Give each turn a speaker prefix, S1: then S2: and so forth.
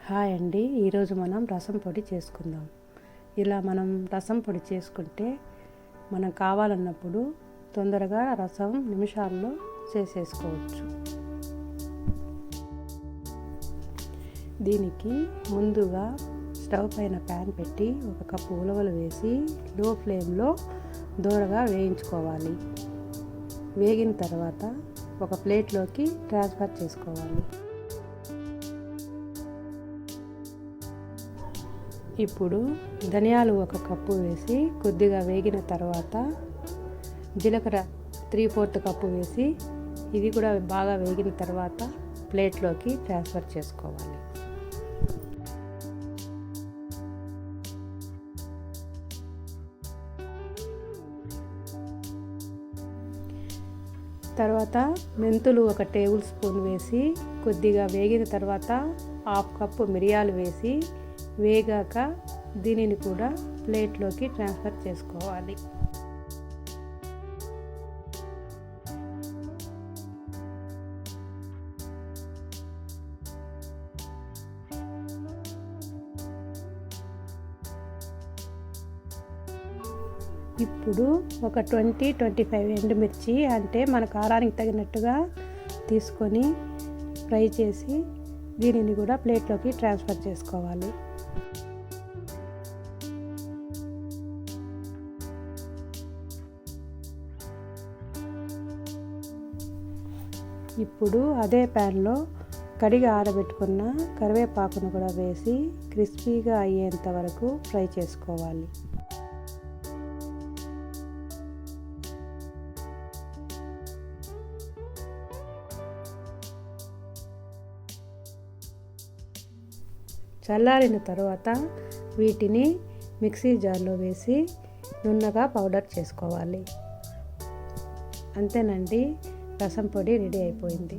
S1: Hi అండి, ఈరోజు మనం రసం పొడి చేసుకుందాం. ఇలా మనం రసం పొడి చేసుకుంటే మనం కావాలన్నప్పుడు తొందరగా రసం నిమిషాల్లో చేసేసుకోవచ్చు. దీనికి ముందుగా స్టవ్ పైన ప్యాన్ పెట్టి 1 కప్పు ఉలవలు వేసి లో ఫ్లేమ్లో దోరగా వేయించుకోవాలి. వేగిన తర్వాత ఒక ప్లేట్లోకి ట్రాన్స్ఫర్ చేసుకోవాలి. ఇప్పుడు ధనియాలు 1 కప్పు వేసి కొద్దిగా వేగిన తర్వాత జీలకర్ర 3/4 కప్పు వేసి ఇది కూడా బాగా వేగిన తర్వాత ప్లేట్లోకి ట్రాన్స్ఫర్ చేసుకోవాలి. తర్వాత మెంతులు 1 టేబుల్ స్పూన్ వేసి కొద్దిగా వేగిన తర్వాత 1/2 కప్పు మిరియాలు వేసి వేగాక దీనిని కూడా ప్లేట్లోకి ట్రాన్స్ఫర్ చేసుకోవాలి. ఇప్పుడు ఒక 20-25 ఎండుమిర్చి అంటే మన కారానికి తగినట్టుగా తీసుకొని ఫ్రై చేసి దీనిని కూడా ప్లేట్లోకి ట్రాన్స్ఫర్ చేసుకోవాలి. ఇప్పుడు అదే ప్యాన్లో కడిగి ఆరబెట్టుకున్న కరివేపాకును కూడా వేసి క్రిస్పీగా అయ్యేంత వరకు ఫ్రై చేసుకోవాలి. చల్లారిన తర్వాత వీటిని మిక్సీ జార్లో వేసి నున్నగా పౌడర్ చేసుకోవాలి. అంతేనండి, రసం పొడి రెడీ అయిపోయింది.